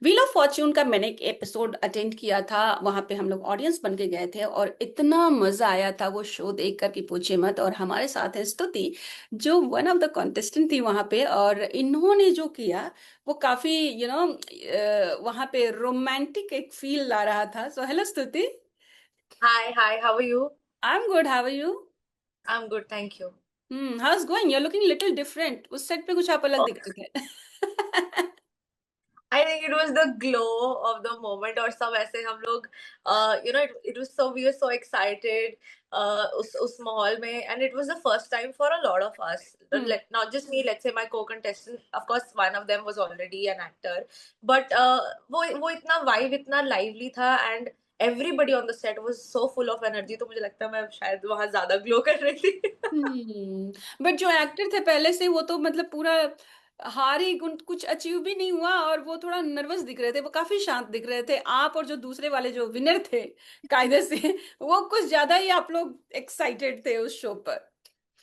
Wheel of Fortune का मैंने एक एपिसोड अटेंड किया था। वहां पे हम लोग ऑडियंस बन के गए थे और इतना मजा आया था वो शो देख कर कि पूछे मत। और हमारे साथ है स्तुति, जो वन ऑफ द कॉन्टेस्टेंट थी वहां पे, और इन्होंने जो किया वो काफी वहां पे रोमांटिक एक फील ला रहा था। So hello Stuti. Hi, how are you? I am good, how are you? I'm good, thank you. How is going? You are looking little different. उस सेट पे कुछ आप अलग Oh, दिख रहे थे। I think it was the glow of the moment और सब ऐसे हम लोग it was so we were so excited उस माहौल में and it was the first time for a lot of us, hmm. not just me, let's say my co-contestant, of course one of them was already an actor, but वो इतना vibe इतना lively था and everybody on the set was so full of energy, तो मुझे लगता है मैं शायद वहां ज्यादा ग्लो कर रही थी. बट जो एक्टर थे पहले से, वो तो मतलब पूरा हार ही कुछ अचीव भी नहीं हुआ, और वो थोड़ा नर्वस दिख रहे थे, वो काफी शांत दिख रहे थे। आप और जो दूसरे वाले जो विनर थे कायदे से, वो कुछ ज्यादा ही आप लोग एक्साइटेड थे उस शो पर।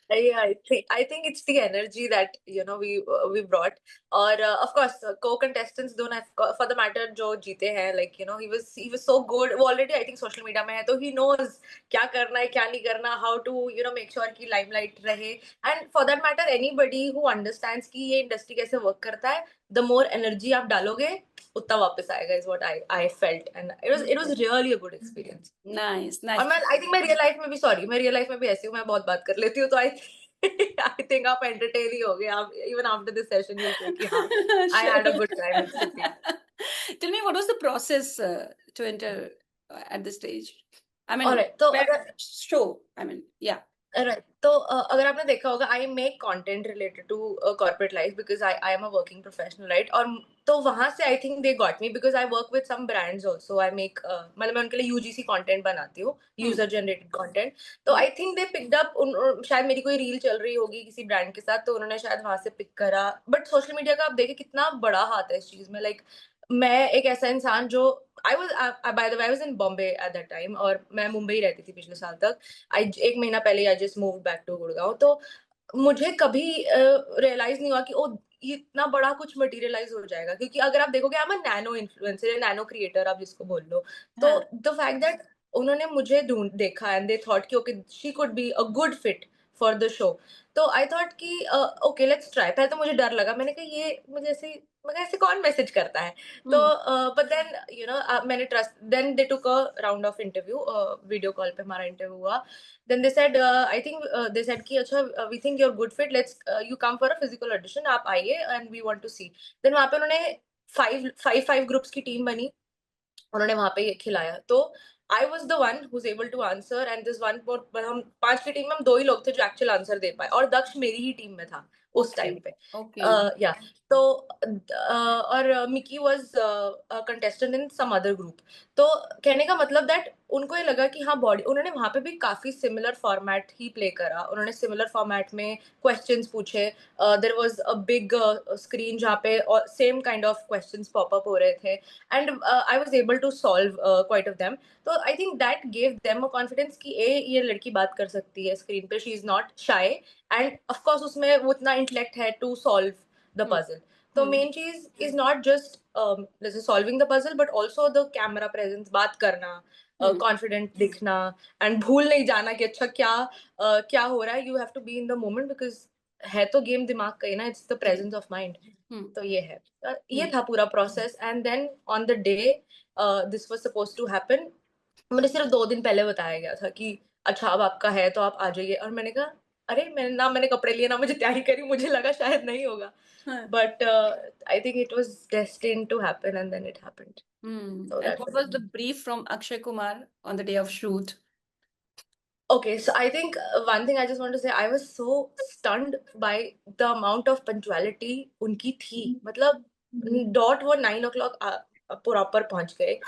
Yeah, I think it's the energy that we brought. और of course co-contestants दोनों for the matter जो जीते हैं, like he was so good. वो already I think social media में है, तो he knows क्या करना है क्या नहीं करना, how to make sure कि limelight रहे. And for that matter anybody who understands कि ये industry कैसे work करता है, the more energy आप डालोगे उतना वापस आएगा, is what I felt, and it was really a good experience. Nice और नाइस। मैं आई थिंक मैं रियल लाइफ में भी, सॉरी, मैं रियल लाइफ में भी ऐसी हूँ, मैं बहुत बात कर लेती हूँ, तो आई आई थिंक आप एंटरटेन ही हो गए, आप even after this session you से कि हाँ, I had a Sure. Good time with स्तुति. Tell me, what was the process to enter at this stage? I mean, alright, तो where अगर show? I mean, yeah. Right, तो अगर आपने देखा होगा, I make content related to corporate life because I am a working professional, right. और तो वहां से I think they got me because I work with some brands also. I make मतलब मैं उनके लिए यूजीसी कंटेंट बनाती हूँ, Hmm. User generated content. तो Hmm. I think they picked up, शायद मेरी कोई रील चल रही होगी किसी ब्रांड के साथ, तो उन्होंने शायद वहां से पिक करा. बट सोशल मीडिया का आप देखें कितना बड़ा हाथ है इस चीज में. लाइक मैं एक ऐसा इंसान जो I was by the way, I was in Bombay at that time, और मैं मुंबई रहती थी पिछले साल तक. आई एक महीना पहले I just move back to Gurgaon. तो मुझे कभी रियलाइज नहीं हुआ कि ओ ये इतना बड़ा कुछ मटेरियलाइज हो जाएगा, क्योंकि अगर आप देखोगे आई एम अ नैनो इन्फ्लुएंसर या नैनो क्रिएटर, आप जिसको बोल लो. तो हाँ. द फैक्ट दैट उन्होंने मुझे ढूंढ देखा एंड दे थॉट कि okay she could be a good fit for the show. तो आई थॉट कि ओके लेट्स ट्राई. पहले तो मुझे डर लगा, मैंने कहा ये मुझे ऐसे, मगर ऐसे कौन मैसेज करता है. तो Hmm. बट देन मैंने trust, then they took a round of interview, video call पे हमारा इंटरव्यू हुआ. Then they said, I think they said कि अच्छा we think you're good fit, let's you come for a physical audition, आप आइए and we want to see. Then वहाँ पे उन्होंने फाइव ग्रुप्स की टीम बनी, उन्होंने वहां पे ये खिलाया. तो I was the one who able to answer and this one, हम पांच की टीम में हम दो ही लोग थे जो एक्चुअल आंसर दे पाए, और दक्ष मेरी ही टीम में था उस Okay. टाइम पे. Okay. या तो और Mickey was contestant in some other group. तो कहने का मतलब दैट उनको ये लगा कि हाँ बॉडी, उन्होंने वहां पे भी काफी सिमिलर फॉर्मेट ही प्ले करा. उन्होंने सिमिलर फॉर्मेट में क्वेश्चंस पूछे. There was a big screen जहाँ पे same kind of questions pop up हो रहे थे, and I was able to solve quite of them. तो I think that gave them a confidence कि ये लड़की बात कर सकती है स्क्रीन पे, she is not shy, and of course उसमें वो इतना intellect है to solve the Hmm. puzzle. तो Hmm. main चीज is not just जैसे solving the puzzle but also the camera presence, बात करना, Hmm. कॉन्फिडेंट दिखना, एंड भूल नहीं जाना कि अच्छा क्या हो रहा है. You have to be in the moment because है तो गेम दिमाग का ही ना, इट्स द जी. Presence of mind. Hmm. तो ये है, ये Hmm. था पूरा process. And then on the day this was suppose to happen, मुझे सिर्फ 2 दिन पहले बताया गया था कि अच्छा अब आपका है तो आप आ जाइए. और मैंने कहा अरे मैंने कपड़े लिए ना मुझे तैयारी करी, मुझे लगा शायद नहीं होगा. Huh. But I think it was destined to happen and then it happened. Hmm. So And that's what it. was the brief from Akshay Kumar on the day of shoot? Okay, so I think one thing I just want to say, I was so stunned by the amount of punctuality उनकी थी. मतलब dot वो 9 o'clock proper पहुंच गए.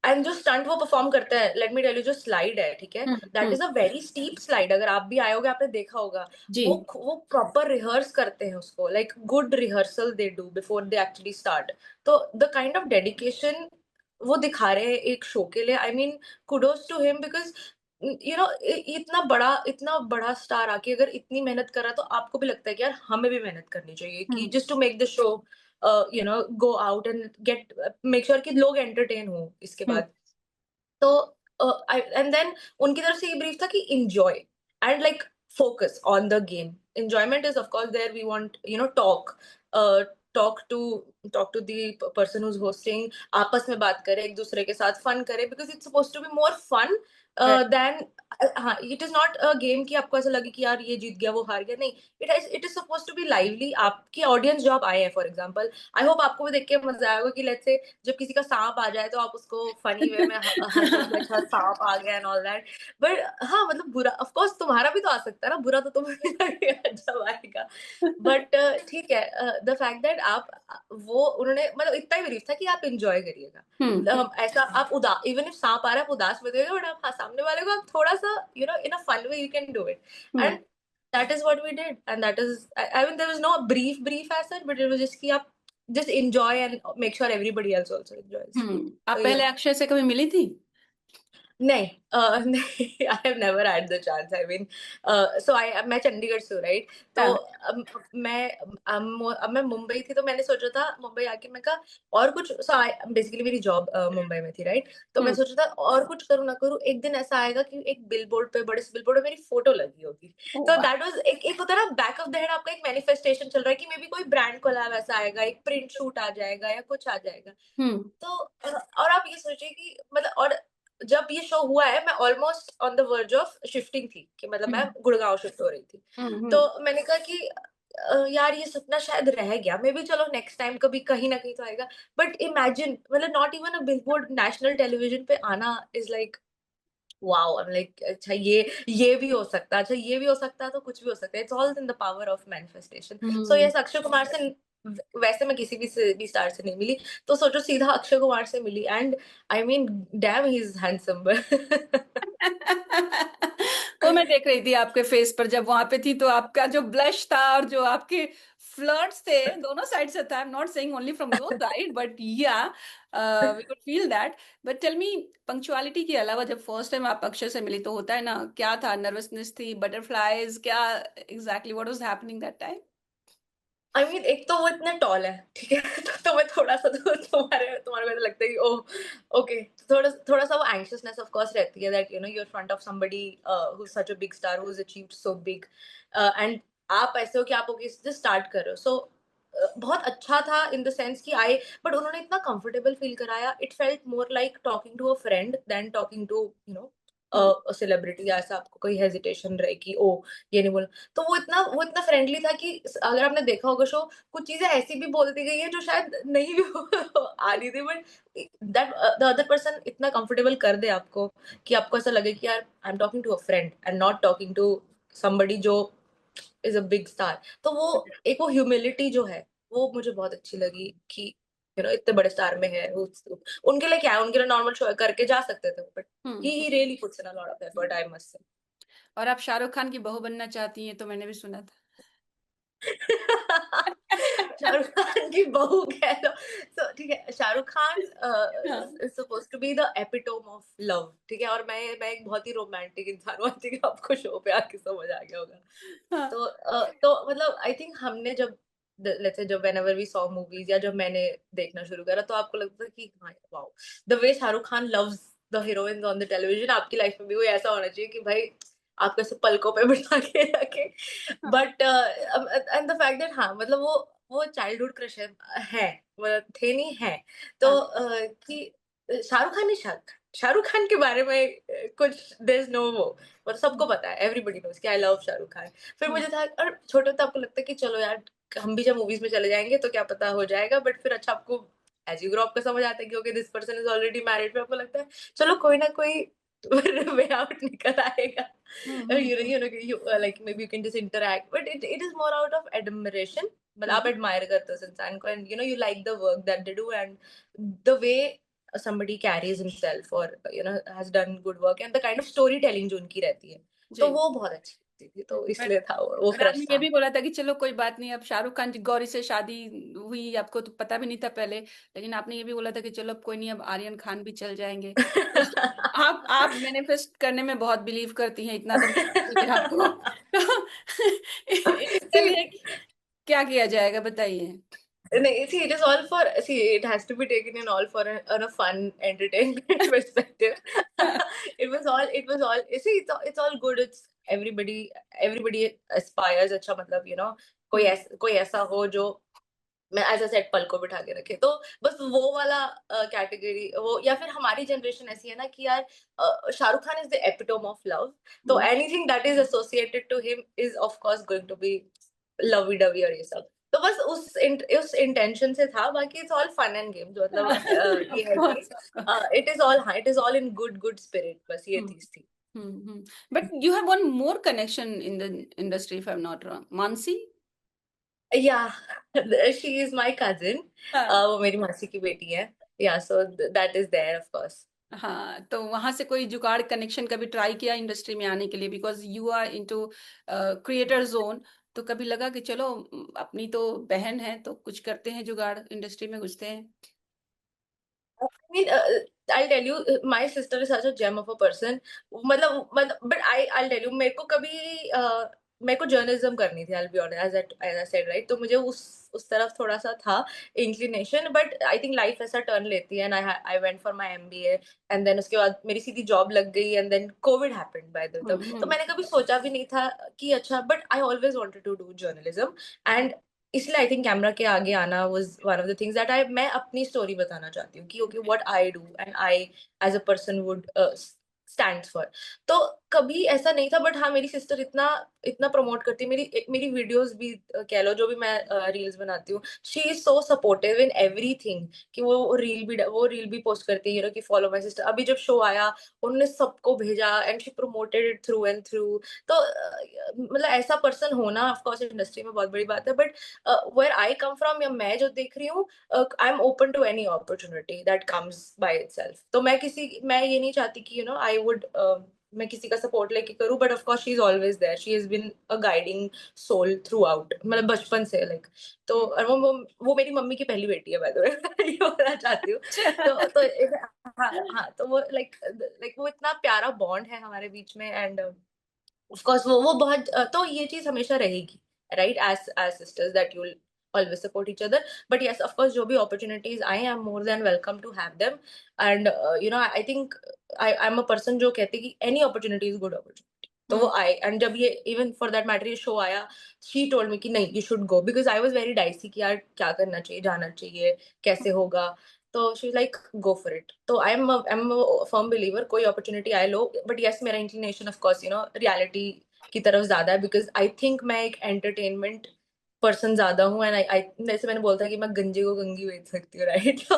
And जो stunt वो perform करते हैं, लेट मी टेल यू, जो स्लाइड है, ठीक है, Hmm. That Hmm. Is a very steep slide. अगर आप भी आए होगे आपने देखा होगा. वो जी. वो प्रॉपर रिहर्स करते हैं उसको, like good rehearsal they do before they actually start. तो द काइंड ऑफ डेडिकेशन वो दिखा रहे हैं एक शो के लिए, I mean kudos to him. Because इतना बड़ा स्टार आके अगर इतनी मेहनत कर रहा है, तो आपको भी लगता है कि यार हमें भी मेहनत करनी चाहिए कि Hmm. Just to make the show go out and get make sure कि लोग एंटरटेन हो इसके हम्म। बाद। तो एंड देन उनकी तरफ से ये ब्रीफ था कि enjoy and like focus on the game. Enjoyment is of course there, we want talk talk to talk to the person who is hosting, आपस में बात करें, एक दूसरे के साथ फन करें, because it's suppose to be more fun Right. Then. हाँ, it is not a game कि आपको ऐसा लगे कि यार ये जीत गया वो हार गया, नहीं। It is suppose to be lively. आपकी ऑडियंस जो आप आए हैं, फॉर एग्जाम्पल, आई होप आपको भी देख के मजा आएगा कि लेट्स से जब किसी का सांप आ जाए तो आप उसको फनी वे में हंसे कि अच्छा सांप आ गया एंड ऑल दैट। बट हाँ, मतलब बुरा ऑफ कोर्स तुम्हारा भी तो आ सकता है ना, बुरा तो तुम्हें भी लगेगा जब आएगा। बट ठीक है, द फैक्ट दैट आप वो उन्होंने मतलब इतना ही ब्रीफ था कि आप इंजॉय करिएगा। हम्म। ऐसा आप उदास, इवन इफ सांप आ रहा है आप उदास मत होइएगा, बट आप हाँ, सामने वाले को आप थोड़ा सा in a fun way you can do it. Hmm. And that is what we did, and that is, I mean, there was no brief as such, but it was just कि आप just enjoy and make sure everybody else also enjoys. आप So पहले yeah. Akshay से कभी मिली थी? नहीं, नहीं, I have never had the chance. I mean, so I मैं चंडीगढ़ से हूँ, राइट? तो हाँ। मैं अब मैं मुंबई थी, तो मैंने सोचा था मुंबई आके मैं कहा और कुछ, सो आई बेसिकली मेरी जॉब मुंबई में थी, राइट? तो मैं हम्म। सोचा था और कुछ करूँ ना करूँ, एक दिन ऐसा आएगा कि एक बिलबोर्ड पे, बड़े से बिलबोर्ड पे मेरी फोटो लगी होगी। ओ तो वाह। दैट वाज एक एक होता है ना, बैक ऑफ द हेड आपका एक मैनिफेस्टेशन चल रहा है कि मे बी कोई ब्रांड कोलैब ऐसा आएगा, एक प्रिंट शूट आ जाएगा या कुछ आ जाएगा। हम्म। तो और आप ये सोचिए कि मतलब, और जब ये शो हुआ है, मैं almost on the verge of shifting थी, कि मतलब मैं हम्म। गुड़गांव शिफ्ट हो रही थी। हम्म। तो मैंने कहा कि यार ये सपना शायद रह गया, मे बी चलो नेक्स्ट टाइम कभी कहीं ना कहीं तो आएगा। बट इमेजिन, मतलब not even a billboard national television पे आना is like wow. I am like अच्छा, ये भी हो सकता है, अच्छा ये भी हो सकता है, तो कुछ भी हो सकता है। It's all in the power of manifestation. So hmm. Yes, Akshay Kumar से वैसे मैं किसी भी स्टार से नहीं मिली, तो सोचो सीधा अक्षय कुमार से मिली, and I mean damn he is handsome. वो मैं देख रही थी आपके फेस पर जब वहां पे थी, तो आपका जो ब्लश था और जो आपके फ्लर्ट्स थे दोनों साइड से था। I am not saying only from your side, but yeah we could feel that. But tell me, punctuality के अलावा जब फर्स्ट टाइम आप अक्षय से मिली तो होता है ना, क्या था? नर्वसनेस थी, बटरफ्लाईज, क्या exactly what was happening that time? I mean, एक तो वो इतना टॉल है, ठीक है। तो मैं थोड़ा सा तो तुम्हारे तुम्हारे को ऐसा लगता है कि ओह ओके, थोड़ा थोड़ा सा वो एंग्शियसनेस ऑफ कोर्स रहती है, that you are front of somebody who is such a big star, who is achieved so big, and आप ऐसे हो कि आप ओके जस्ट स्टार्ट कर रहे हो। सो बहुत अच्छा था इन द सेंस कि आई, बट उन्होंने इतना कंफर्टेबल फील कराया, it felt more like talking to a friend then talking to hmm. Celebrity. ऐसा आपको कोई हेजिटेशन रहे कि ओ ये नहीं बोला, तो वो इतना फ्रेंडली था कि अगर आपने देखा होगा शो, कुछ चीजें ऐसी भी बोल दी गई है जो शायद नहीं भी आ रही थी, but that the other person इतना कंफर्टेबल कर दे आपको कि आपको ऐसा लगे कि यार I am talking to a friend and not talking to somebody जो इज अ बिग स्टार। तो वो ह्यूमिलिटी जो है, वो मुझे बहुत अच्छी लगी कि इतने बड़े स्टार में है उनके लिए क्या है, उनके लिए नॉर्मल शो करके जा सकते थे, but hmm. He really puts in a lot of effort, I must say. और आप शाहरुख खान की बहू बनना चाहती हैं, तो मैंने भी सुना था। शाहरुख खान की बहू कह लो। तो ठीक है, शाहरुख खान हाँ। Is suppose to be the epitome of love, ठीक है। और मैं एक बहुत ही रोमांटिक इंसान हूँ, आई थिंक आपको शो पे आके समझ आ गया होगा। हाँ। तो मतलब आई थिंक हमने जब लेट्स से जब व्हेनेवर वी सॉ मूवीज, या जब मैंने देखना शुरू करा, तो आपको लगता था कि हाँ wow, the way Shahrukh Khan loves the heroines on the television, आपकी लाइफ में भी कोई ऐसा होना चाहिए कि भाई आपको ऐसे पलकों पे बिठा के रखे। हाँ। But and the fact that हाँ, मतलब वो चाइल्डहुड क्रश है, मतलब थे नहीं है। तो हाँ। कि शाहरुख खान, नहीं शाहरुख खान के बारे में कुछ देयर इज नो वो, मतलब सबको पता है, एवरीबॉडी नोस कि आई लव शाहरुख खान। फिर हम्म। मुझे था, और छोटे तो आपको लगता है कि चलो यार हम भी जब मूवीज में चले जाएंगे तो क्या पता हो जाएगा, बट फिर अच्छा आपको एज यू ग्रो आपको समझ आता है कि okay this person is already married, फिर आपको लगता है चलो कोई ना कोई वे आउट निकल आएगा। हम्म। like maybe you can just interact, but it is more out of admiration, मतलब आप हम्म। admire करते हो उस इंसान को, and you like the work that they do, and the way somebody carries himself, or has done good work, and the kind of storytelling जो उनकी रहती है, तो जी। वो बहुत अच्छी लगती थी, तो बट इसलिए था वो बट क्रश आपने ये था। भी बोला था कि चलो कोई बात नहीं, अब शाहरुख खान गौरी से शादी हुई, आपको तो पता भी नहीं था पहले, लेकिन आपने ये भी बोला था कि चलो अब कोई नहीं, अब आर्यन खान भी चल जाएंगे। तो आप मैनिफेस्ट करने में बहुत बिलीव करती हैं, इतना तो मालूम है आपको। तो इसके See, लिए क्या किया जाएगा, बताइए। See, it is all for, see, it has to be taken in all for on a fun entertainment perspective. it was all see, it's all good. It's everybody aspires, अच्छा मतलब, कोई ऐसा हो जो मैं एज अ सेट पल को बिठा के रखे, तो बस वो वाला कैटेगरी, वो या फिर हमारी जनरेशन ऐसी है ना कि यार Shahrukh Khan is the epitome of love, तो anything that is associated to him is of course going to be lovey dovey और ये सब। तो बस उस इंटेंशन से था, बाकी it's all fun and games, मतलब Of ये है कि course, of course. It is all in good good spirit, बस ये Hmm. चीज थी। Hmm. But you have one more connection in the industry, if I'm not wrong. Mansi? Yeah she is my cousin, हाँ. वो मेरी मासी की बेटी है। Yeah so that is there of course. हाँ, तो वहां से कोई जुगाड़ कनेक्शन कभी ट्राई किया इंडस्ट्री में आने के लिए, because you are into creator zone, तो कभी लगा कि चलो अपनी तो बहन है तो कुछ करते हैं जुगाड़, इंडस्ट्री में घुसते हैं? I mean, I'll tell you, my sister is such a gem of a person. मतलब but I'll tell you, मेरे को जर्नलिज्म करनी थी, I'll be honest, as I said, right? तो मुझे उस तरफ थोड़ा सा था inclination, but I think life ऐसा टर्न लेती है, and I went for my MBA, and then उसके बाद मेरी सीधी जॉब लग गई, and then covid happened by the, तो हम्म. मैंने कभी सोचा भी नहीं था कि अच्छा, but I always wanted to do journalism, and इसलिए आई थिंक कैमरा के आगे आना was one of the things that I मैं अपनी स्टोरी बताना चाहती हूँ कि okay what I do and I as a person would stands for. तो कभी ऐसा नहीं था, बट हाँ, मेरी सिस्टर इतना इतना प्रमोट करती है, मेरी वीडियोस भी कह लो, जो भी मैं रील्स बनाती हूँ, she is so supportive in everything, कि वो रील भी पोस्ट करती है, कि फॉलो माय सिस्टर। अभी जब शो आया, उन्होंने सबको भेजा, and she promoted it through and through. तो मतलब ऐसा पर्सन होना ऑफ कोर्स इंडस्ट्री में बहुत बड़ी बात है, but where I come from, या मैं जो देख रही हूँ, I am open to any opportunity that comes by itself. तो मैं ये नहीं चाहती कि आई वुड मैं किसी का सपोर्ट लेके करूँ, but of course she is always there, she has been a guiding soul throughout, मतलब बचपन से, लाइक। तो और वो मेरी मम्मी की पहली बेटी है, बाय द वे। ये बोलना चाहती हूँ। तो हाँ हाँ, तो वो लाइक वो इतना प्यारा बॉन्ड है हमारे बीच में, एंड ऑफ कोर्स वो बहुत तो ये चीज हमेशा रहेगी, right? As sisters, that you always support each other. But yes, of course, जो भी opportunities I am more than welcome to have them. And I think I'm a person जो कहती है कि any opportunity is good opportunity. तो वो आई, and जब ये इवन फॉर दैट मैटर ये शो आया, शी टोल्ड मी कि नहीं, you should go, because I was very dicey कि यार क्या करना चाहिए, जाना चाहिए, कैसे होगा। तो she like go for it. तो आई एम फर्म बिलीवर, कोई अपॉर्चुनिटी आए लो, बट यस, मेरा इंक्लिनेशन ऑफ कोर्स रियलिटी की तरफ ज्यादा है, बिकॉज आई थिंक मैं एक एंटरटेनमेंट पर्सन ज्यादा हूँ, एंड आई जैसे मैंने बोलता कि मैं गंजे को गंगी बेच सकती हूँ, राइट? तो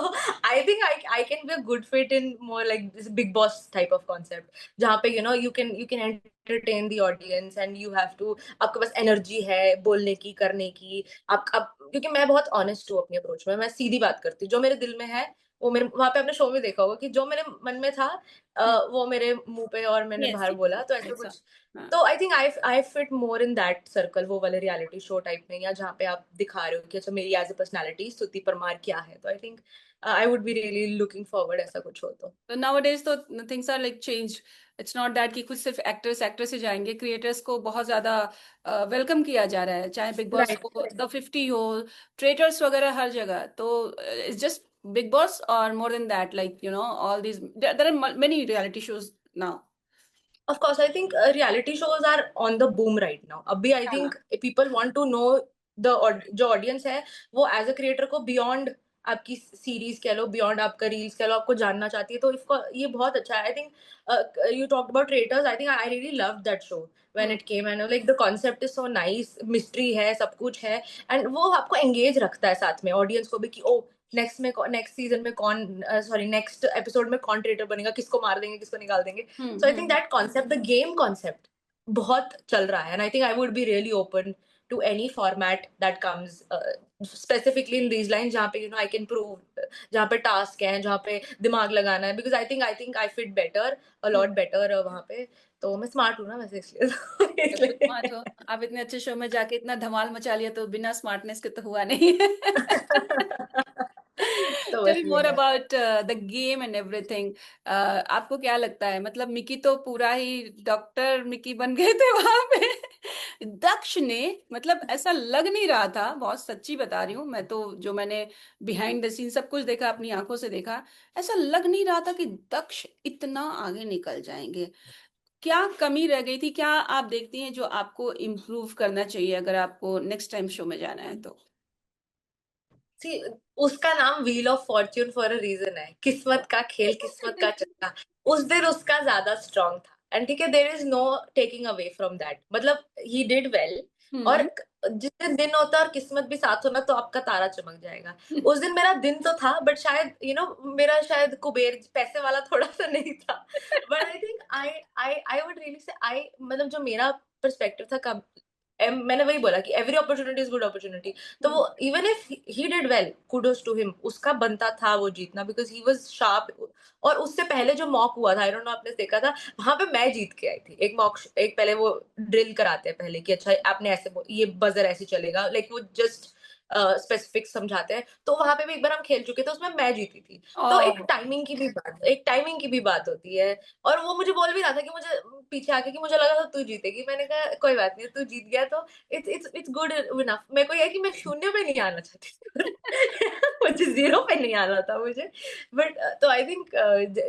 I think I can be a good fit in more like this Bigg Boss type of concept, जहाँ पे you can entertain the audience, and you have to, आपके पास एनर्जी है बोलने की, करने की। आप क्योंकि मैं बहुत ऑनेस्ट हूँ अपनी अप्रोच में, मैं सीधी बात करती हूँ, जो मेरे दिल में है वो मेरे, वहां पे आपने शो में देखा होगा कि जो मेरे मन में था वो मेरे मुंह पे और मैंने यस, बाहर बोला, तो ऐसा ऐसा. कुछ। हाँ. तो I think I fit more in that circle, वो वाले रियलिटी शो टाइप में, या जहाँ पे आप दिखा रहे हो कि अच्छा, मेरी एज ए पर्सनैलिटी स्तुति परमार क्या है। तो I think I would be really looking forward, ऐसा कुछ हो तो। तो नाउअडेज तो things are like change. It's not that कि कुछ सिर्फ एक्टर्स एक्ट्रेस से जाएंगे, क्रिएटर्स को बहुत ज्यादा वेलकम किया जा रहा है, चाहे बिग बॉस राइट। हो, द 50 हो, ट्रेटर्स वगैरह, हर जगह. तो इट्स जस्ट बिग बॉस और more then that, like all these, there are many reality shows now. Of course, I think reality shows are on the boom right now. अभी I हाँ. think people want to know जो audience है, वो as a creator को beyond आपकी series कह लो, beyond आपका reels कह लो, आपको जानना चाहती है, तो इसको ये बहुत अच्छा है। I think you talked about traitors, I think I really love that show when hmm. It came, and like the concept is so nice, mystery है, सब कुछ है, एंड वो आपको एंगेज रखता है साथ में, ऑडियंस को भी, कि ओ नेक्स्ट सीजन में कौन, सॉरी नेक्स्ट एपिसोड में कौन ट्रेटर बनेगा, किसको मार देंगे, किसको निकाल देंगे। हम्म. So I think that concept, the game concept, बहुत चल रहा है, and I think I would be really open to any format that comes, specifically in these lines, जहाँ पे I can prove, जहाँ पे task है, जहाँ पे दिमाग लगाना है, because I think I fit better, a hmm. lot better वहाँ पे। तो मैं smart हूँ ना वैसे, इसलिए बिल्कुल इसलिए स्मार्ट हो. आप इतने अच्छे शो में जाके इतना धमाल मचा लिया, तो बिना स्मार्टनेस के तो हुआ नहीं. तो टेल बस मी ये मोर है। About the game and everything. आपको क्या लगता है, मतलब मिकी तो पूरा ही डॉक्टर मिकी बन गए थे वहां पे. दक्ष ने, मतलब ऐसा लग नहीं रहा था, बहुत सच्ची बता रही हूँ मैं तो, जो मैंने बिहाइंड द सीन सब कुछ देखा, अपनी आंखों से देखा, ऐसा लग नहीं रहा था कि दक्ष इतना आगे निकल जाएंगे। क्या कमी रह गई थी, क्या आप देखती हैं जो आपको इम्प्रूव करना चाहिए अगर आपको नेक्स्ट टाइम शो में जाना है तो? सी, उसका नाम wheel of fortune for a reason है, किस्मत का खेल, किस्मत का चक्का। उस दिन उसका ज्यादा स्ट्रांग था, एंड ठीक है, there is no taking away from that, मतलब ही डिड वेल। और हम्म। जिस दिन दिन होता है और किस्मत भी साथ होना, तो आपका तारा चमक जाएगा। उस दिन मेरा दिन तो था, बट शायद मेरा शायद कुबेर पैसे वाला थोड़ा सा नहीं था। But I think I would really say, I मतलब जो मेरा पर्सपेक्टिव था, मैंने वही बोला कि every opportunity is good opportunity. तो वो, even if he did well, kudos to him, उसका बनता था वो जीतना, बिकॉज ही वाज शार्प। और उससे पहले जो मॉक हुआ था, आई डोंट नो आपने देखा था, वहां पे मैं जीत के आई थी एक मॉक। एक पहले वो ड्रिल कराते हैं पहले कि अच्छा आपने ऐसे ये बजर ऐसे चलेगा, लाइक वो जस्ट स्पेसिफिक समझाते हैं। तो वहां पे भी एक बार हम खेल चुके थे, उसमें मैं जीती थी। तो ओ। एक टाइमिंग की भी बात होती है। और वो मुझे बोल भी रहा था कि मुझे पीछे आके, कि मुझे लगा था तू जीतेगी, मैंने कहा कोई बात नहीं, तू जीत गया तो इट्स गुड इनफ। मेरे को ये है कि मैं शून्य पे नहीं आना चाहती थी। मुझे जीरो पे नहीं आना था मुझे। बट तो आई थिंक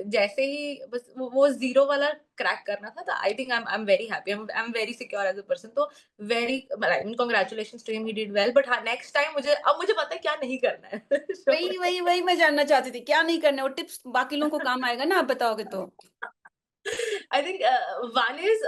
जैसे ही बस वो जीरो वाला क्रैक करना था, तो I think I am very happy, I am very secure as a person. तो very congratulations to him, he did well. But हाँ, नेक्स्ट टाइम मुझे पता है क्या नहीं करना है शो वही में। वही वही मैं जानना चाहती थी, क्या नहीं करना, वो टिप्स बाकी लोगों को काम आएगा ना, आप बताओगे तो। आई थिंक वन इज,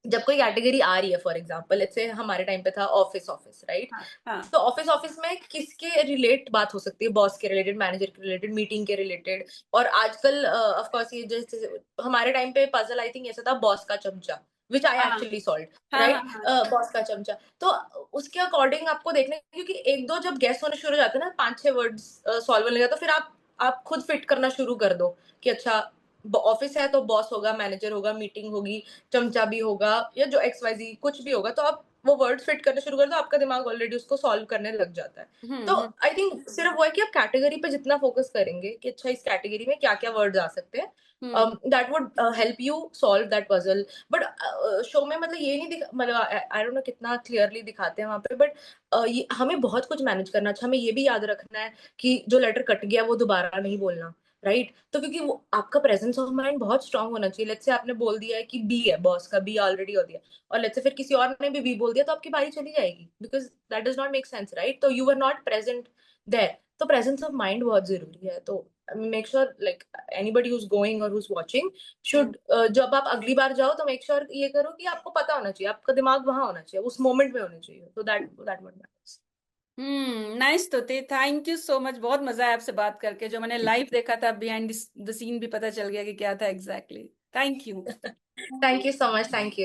जब कोई कैटेगरी आ रही है, फॉर एग्जाम्पल लेट्स से हमारे टाइम पे था ऑफिस ऑफिस, राइट? हाँ हाँ तो ऑफिस ऑफिस में किसके रिलेट बात हो सकती है? बॉस के रिलेटेड, मैनेजर के रिलेटेड, मीटिंग के रिलेटेड। और आजकल ऑफ कोर्स ये जैसे हमारे टाइम पे पजल, आई थिंक ऐसा था, बॉस का चमचा, विच आई हाँ एक्चुअली सॉल्व, हाँ हाँ राइट? हाँ। बॉस का चमचा। तो उसके अकॉर्डिंग आपको देखना है, क्योंकि एक दो जब गैस होने शुरू हो जाते हैं ना, 5-6 वर्ड्स सॉल्व होने लगा, तो फिर आप खुद फिट करना शुरू कर दो कि अच्छा, ऑफिस है तो बॉस होगा, मैनेजर होगा, मीटिंग होगी, चमचा भी होगा, या जो XYZ कुछ भी होगा, तो आप वो वर्ड फिट करने शुरू कर दो, आपका दिमाग ऑलरेडी उसको सॉल्व करने लग जाता है। तो हम्म। आई थिंक सिर्फ वो है कि आप कैटेगरी पे जितना फोकस करेंगे कि अच्छा इस कैटेगरी में क्या क्या वर्ड्स आ सकते हैं, hmm that would help you solve that puzzle. But show में मतलब ये नहीं दिखा, मतलब आई डोंट नो कितना क्लियरली दिखाते हैं वहां पे, बट हमें बहुत कुछ मैनेज करना। अच्छा, हमें ये भी याद रखना है कि जो लेटर कट गया वो दोबारा नहीं बोलना, राइट? तो क्योंकि वो आपका प्रेजेंस ऑफ माइंड बहुत स्ट्रांग होना चाहिए। लेट्स से आपने बोल दिया है कि बी है, बॉस का बी ऑलरेडी हो दिया, और लेट्स से फिर किसी और ने भी बी बोल दिया, तो आपकी बारी चली जाएगी, because that does not make sense, right? तो you are not present there. तो प्रेजेंस ऑफ माइंड बहुत जरूरी है। तो make sure, like anybody who's going और हुज वाचिंग हम्म शुड, जब आप अगली बार जाओ तो मेक श्योर ये करो कि आपको पता होना चाहिए, आपका दिमाग वहां होना चाहिए, उस मोमेंट में होना चाहिए, तो दैट व्हाट मैटर्स। नाइस। तो थे, थैंक यू सो मच, बहुत मजा आया आपसे बात करके, जो मैंने लाइव देखा था बिहाइंड द सीन भी पता चल गया कि क्या था exactly. Thank you. Thank you so much, thank you.